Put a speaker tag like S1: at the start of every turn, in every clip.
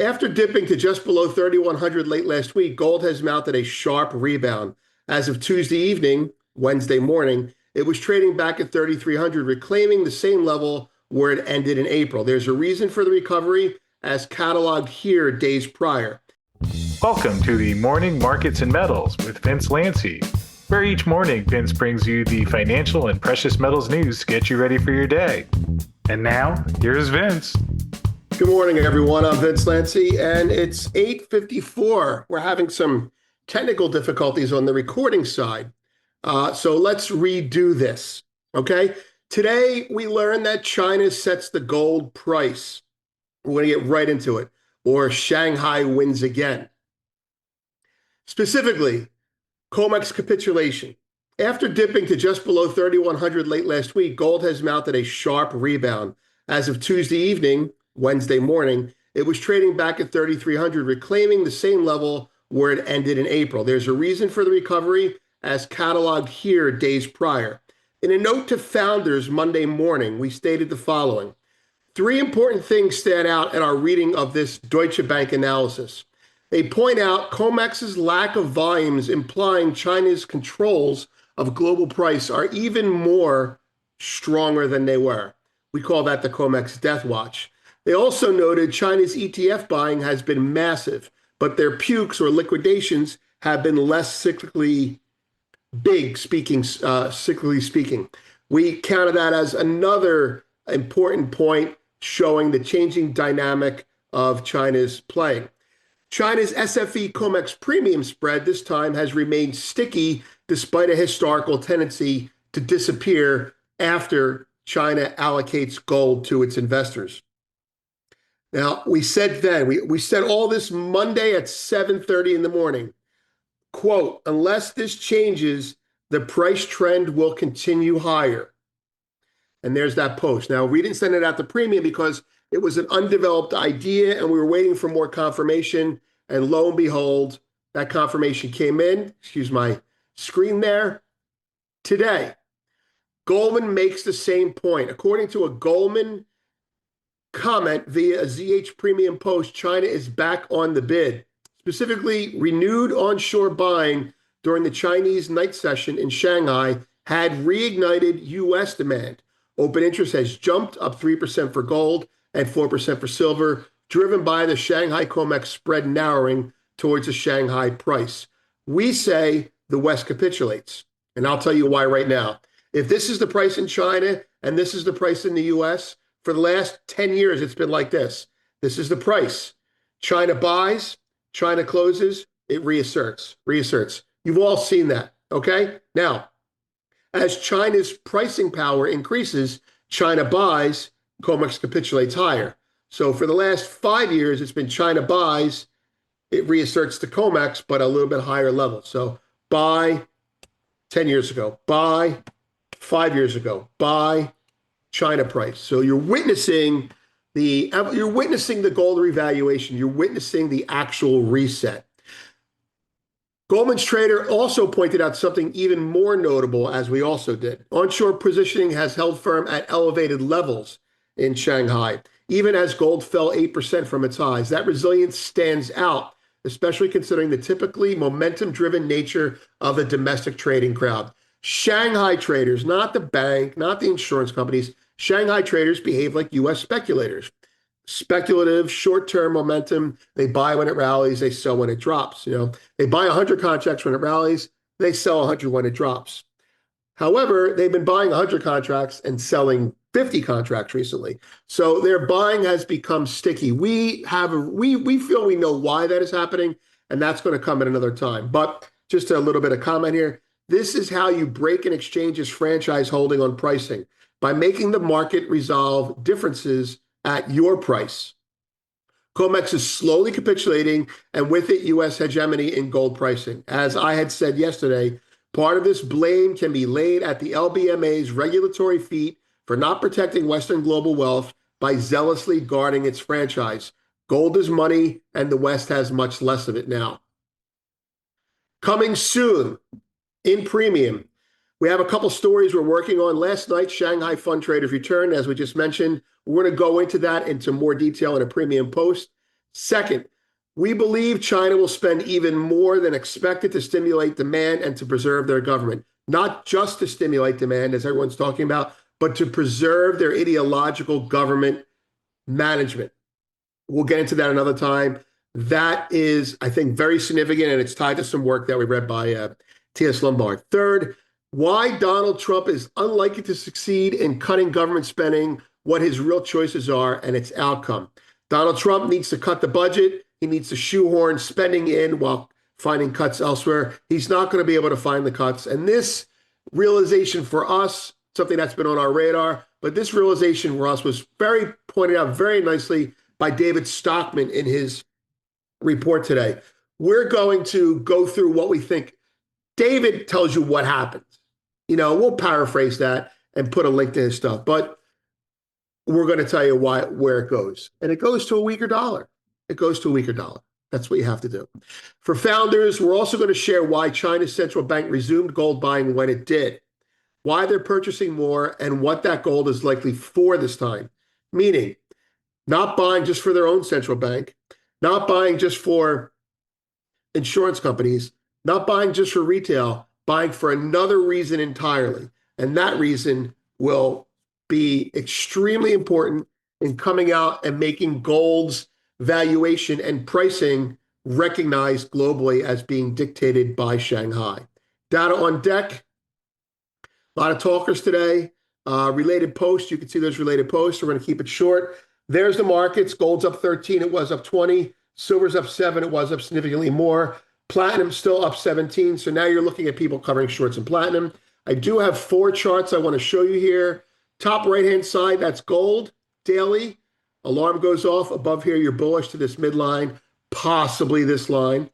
S1: After dipping to just below 3,100 late last week, gold has mounted a sharp rebound. As of Tuesday evening, Wednesday morning, it was trading back at 3,300, reclaiming the same level where it ended in April. There's a reason for the recovery, as cataloged here days prior.
S2: Welcome to the Morning Markets and Metals with Vince Lanci, where each morning Vince brings you the financial and precious metals news to get you ready for your day. And now, here's Vince.
S1: Good morning, everyone. I'm Vince Lanci, and it's 8:54. We're having some technical difficulties on the recording side. So let's redo this, okay? Today, we learned that China sets the gold price. We're going to get right into it, or Shanghai wins again. Specifically, COMEX capitulation. After dipping to just below 3,100 late last week, gold has mounted a sharp rebound. As of Tuesday evening, Wednesday morning, it was trading back at 3,300, reclaiming the same level where it ended in April. There's a reason for the recovery, as cataloged here days prior. In a note to founders Monday morning, we stated the following. Three important things stand out in our reading of this Deutsche Bank analysis. They point out COMEX's lack of volumes, implying China's controls of global price are even more stronger than they were. We call that the COMEX death watch. They also noted China's ETF buying has been massive, but their pukes or liquidations have been less cyclically big, cyclically speaking. We counted that as another important point showing the changing dynamic of China's playing. China's SFE COMEX premium spread this time has remained sticky despite a historical tendency to disappear after China allocates gold to its investors. Now, we said then, we said all this Monday at 7:30 in the morning, quote, unless this changes, the price trend will continue higher. And there's that post. Now, we didn't send it out to premium because it was an undeveloped idea and we were waiting for more confirmation. And lo and behold, that confirmation came in. Excuse my screen there. Today, Goldman makes the same point. According to a Goldman comment via a ZH Premium post, China is back on the bid. Specifically, renewed onshore buying during the Chinese night session in Shanghai had reignited U.S. demand. Open interest has jumped up 3% for gold and 4% for silver, driven by the Shanghai COMEX spread narrowing towards the Shanghai price. We say the West capitulates, and I'll tell you why right now. If this is the price in China and this is the price in the U.S., for the last 10 years, it's been like this. This is the price. China buys, China closes, it reasserts. You've all seen that, okay? Now, as China's pricing power increases, China buys, COMEX capitulates higher. So for the last 5 years, it's been China buys, it reasserts the COMEX, but a little bit higher level. So buy 10 years ago, buy 5 years ago, buy China price. So you're witnessing the gold revaluation. You're witnessing the actual reset. Goldman's trader also pointed out something even more notable, as we also did. Onshore positioning has held firm at elevated levels in Shanghai, even as gold fell 8% from its highs. That resilience stands out, especially considering the typically momentum-driven nature of the domestic trading crowd. Shanghai traders, not the bank, not the insurance companies, Shanghai traders behave like U.S. speculators. Speculative, short-term momentum. They buy when it rallies, they sell when it drops. They buy 100 contracts when it rallies, they sell 100 when it drops. However, they've been buying 100 contracts and selling 50 contracts recently. So their buying has become sticky. We feel we know why that is happening, and that's going to come at another time. But just a little bit of comment here. This is how you break an exchange's franchise holding on pricing, by making the market resolve differences at your price. COMEX is slowly capitulating, and with it, U.S. hegemony in gold pricing. As I had said yesterday, part of this blame can be laid at the LBMA's regulatory feat for not protecting Western global wealth by zealously guarding its franchise. Gold is money, and the West has much less of it now. Coming soon in premium, we have a couple stories we're working on. Last night, Shanghai fund traders returned, as we just mentioned. We're going to go into that into more detail in a premium post. Second, we believe China will spend even more than expected to stimulate demand and to preserve their government. Not just to stimulate demand, as everyone's talking about, but to preserve their ideological government management. We'll get into that another time. That is, I think, very significant, and it's tied to some work that we read by T.S. Lombard. Third, why Donald Trump is unlikely to succeed in cutting government spending, what his real choices are, and its outcome. Donald Trump needs to cut the budget. He needs to shoehorn spending in while finding cuts elsewhere. He's not going to be able to find the cuts. And this realization for us, something that's been on our radar, but this realization for us was very pointed out very nicely by David Stockman in his report today. We're going to go through what we think. David tells you what happens. We'll paraphrase that and put a link to his stuff, but we're going to tell you where it goes. And it goes to a weaker dollar. It goes to a weaker dollar. That's what you have to do. For founders, we're also going to share why China's central bank resumed gold buying when it did, why they're purchasing more, and what that gold is likely for this time. Meaning, not buying just for their own central bank, not buying just for insurance companies, not buying just for retail, buying for another reason entirely. And that reason will be extremely important in coming out and making gold's valuation and pricing recognized globally as being dictated by Shanghai. Data on deck. A lot of talkers today. Related posts. You can see those related posts. We're going to keep it short. There's the markets. Gold's up 13. It was up 20. Silver's up 7. It was up significantly more. Platinum's still up 17. So now you're looking at people covering shorts in platinum. I do have 4 charts I want to show you here. Top right-hand side, that's gold daily. Alarm goes off. Above here, you're bullish to this midline, possibly this line.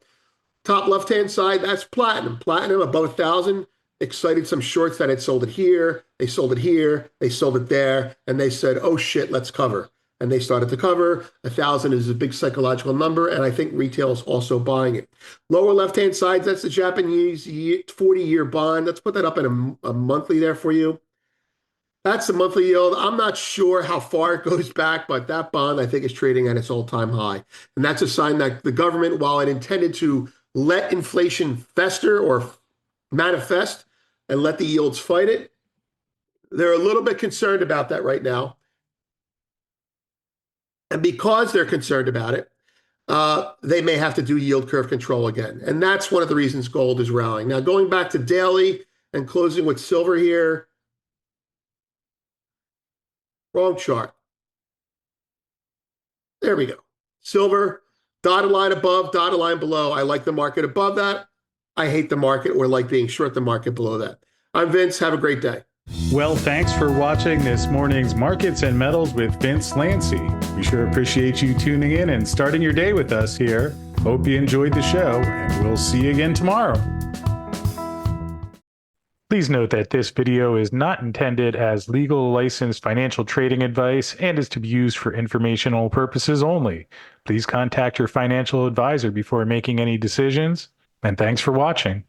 S1: Top left-hand side, that's platinum. Platinum above 1,000. Excited some shorts that had sold it here. They sold it here. They sold it there. And they said, oh, shit, let's cover. And they started to cover. 1,000 is a big psychological number, and I think retail is also buying it. Lower left-hand side, that's the Japanese 40-year bond. Let's put that up in a monthly there for you. That's the monthly yield. I'm not sure how far it goes back, but that bond, I think, is trading at its all-time high. And that's a sign that the government, while it intended to let inflation fester or manifest and let the yields fight it, they're a little bit concerned about that right now. And because they're concerned about it, they may have to do yield curve control again. And that's one of the reasons gold is rallying. Now, going back to daily and closing with silver here. Wrong chart. There we go. Silver, dotted line above, dotted line below. I like the market above that. I hate the market or like being short the market below that. I'm Vince. Have a great day.
S2: Well, thanks for watching this morning's Markets and Metals with Vince Lanci. We sure appreciate you tuning in and starting your day with us here. Hope you enjoyed the show, and we'll see you again tomorrow. Please note that this video is not intended as legal licensed financial trading advice and is to be used for informational purposes only. Please contact your financial advisor before making any decisions, and thanks for watching.